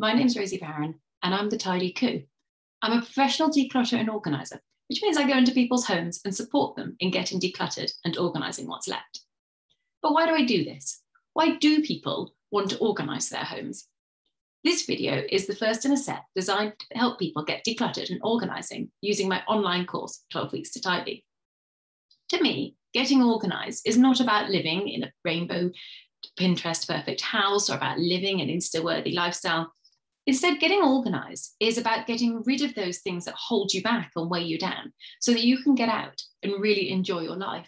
My name's Rosie Barron, and I'm the Tidy Coo. I'm a professional declutterer and organiser, which means I go into people's homes and support them in getting decluttered and organising what's left. But why do I do this? Why do people want to organise their homes? This video is the first in a set designed to help people get decluttered and organising using my online course, 12 Weeks to Tidy. To me, getting organised is not about living in a rainbow Pinterest perfect house or about living an Insta-worthy lifestyle. Instead, getting organised is about getting rid of those things that hold you back and weigh you down so that you can get out and really enjoy your life.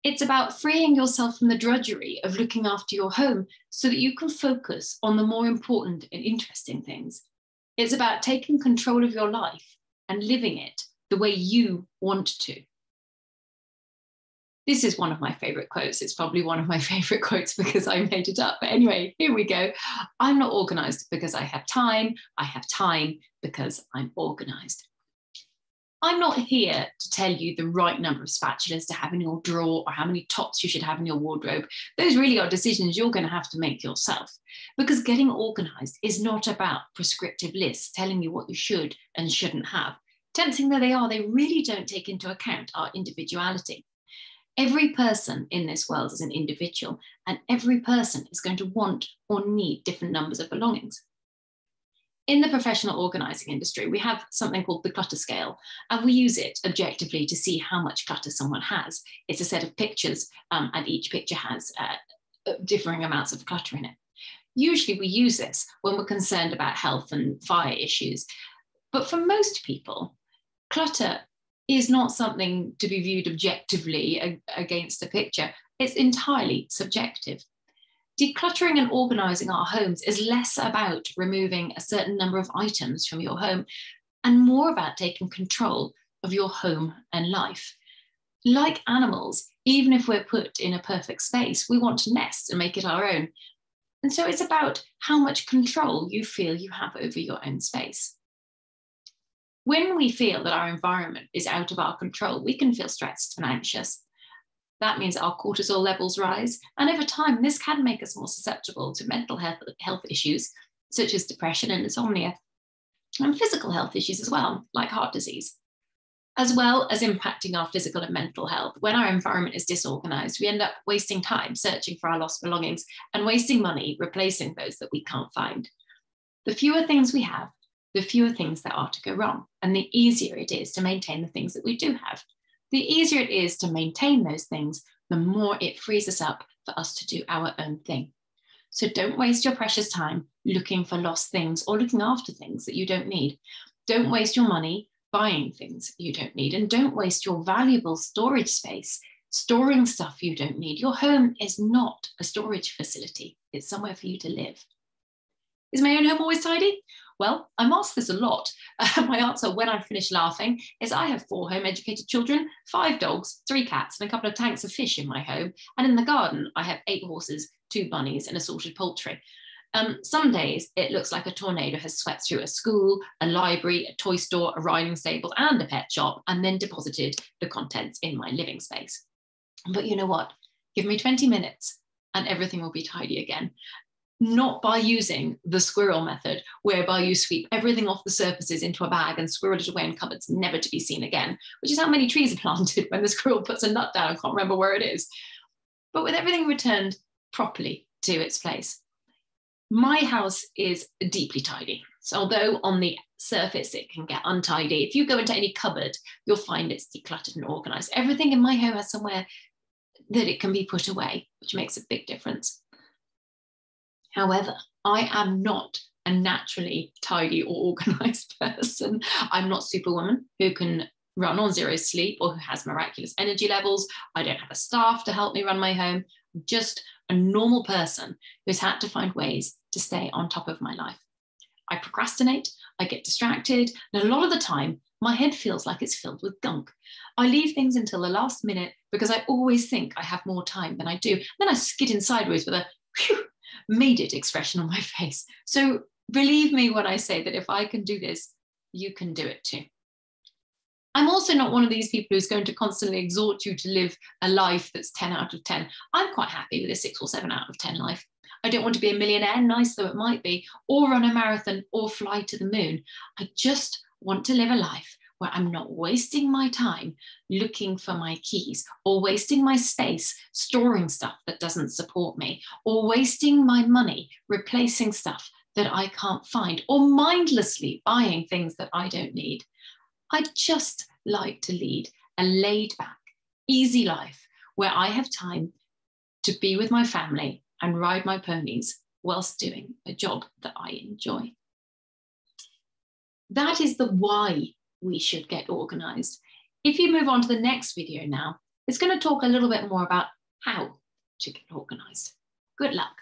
It's about freeing yourself from the drudgery of looking after your home so that you can focus on the more important and interesting things. It's about taking control of your life and living it the way you want to. This is one of my favourite quotes. It's probably one of my favourite quotes because I made it up. But anyway, here we go. I'm not organised because I have time. I have time because I'm organised. I'm not here to tell you the right number of spatulas to have in your drawer or how many tops you should have in your wardrobe. Those really are decisions you're going to have to make yourself, because getting organised is not about prescriptive lists telling you what you should and shouldn't have. Tempting though they are, they really don't take into account our individuality. Every person in this world is an individual, and every person is going to want or need different numbers of belongings. In the professional organising industry, we have something called the clutter scale, and we use it objectively to see how much clutter someone has. It's a set of pictures, and each picture has differing amounts of clutter in it. Usually we use this when we're concerned about health and fire issues, but for most people, clutter is not something to be viewed objectively against a picture. It's entirely subjective. Decluttering and organising our homes is less about removing a certain number of items from your home and more about taking control of your home and life. Like animals, even if we're put in a perfect space, we want to nest and make it our own. And so it's about how much control you feel you have over your own space. When we feel that our environment is out of our control, we can feel stressed and anxious. That means our cortisol levels rise, and over time, this can make us more susceptible to mental health issues, such as depression and insomnia, and physical health issues as well, like heart disease. As well as impacting our physical and mental health, when our environment is disorganized, we end up wasting time searching for our lost belongings and wasting money replacing those that we can't find. The fewer things we have, the fewer things that are to go wrong, and the easier it is to maintain the things that we do have. The easier it is to maintain those things, the more it frees us up for us to do our own thing. So don't waste your precious time looking for lost things or looking after things that you don't need. Don't waste your money buying things you don't need, and don't waste your valuable storage space storing stuff you don't need. Your home is not a storage facility. It's somewhere for you to live. Is my own home always tidy? Well, I'm asked this a lot. My answer when I finish laughing is I have 4 home-educated children, 5 dogs, 3 cats, and a couple of tanks of fish in my home. And in the garden, I have 8 horses, 2 bunnies, and assorted poultry. Some days it looks like a tornado has swept through a school, a library, a toy store, a riding stable, and a pet shop, and then deposited the contents in my living space. But you know what? Give me 20 minutes and everything will be tidy again. Not by using the squirrel method, whereby you sweep everything off the surfaces into a bag and squirrel it away in cupboards, never to be seen again, which is how many trees are planted when the squirrel puts a nut down and can't remember where it is. But with everything returned properly to its place. My house is deeply tidy. So although on the surface it can get untidy, if you go into any cupboard, you'll find it's decluttered and organised. Everything in my home has somewhere that it can be put away, which makes a big difference. However, I am not a naturally tidy or organised person. I'm not Superwoman who can run on 0 sleep or who has miraculous energy levels. I don't have a staff to help me run my home. I'm just a normal person who's had to find ways to stay on top of my life. I procrastinate, I get distracted, and a lot of the time, my head feels like it's filled with gunk. I leave things until the last minute because I always think I have more time than I do. Then I skid in sideways with a whew, made it expression on my face. So believe me when I say that if I can do this, you can do it too. I'm also not one of these people who's going to constantly exhort you to live a life that's 10 out of 10. I'm quite happy with a 6 or 7 out of 10 life. I don't want to be a millionaire, nice though it might be, or run a marathon or fly to the moon. I just want to live a life where I'm not wasting my time looking for my keys, or wasting my space storing stuff that doesn't support me, or wasting my money replacing stuff that I can't find, or mindlessly buying things that I don't need. I'd just like to lead a laid back, easy life where I have time to be with my family and ride my ponies whilst doing a job that I enjoy. That is the why we should get organised. If you move on to the next video now, it's going to talk a little bit more about how to get organised. Good luck.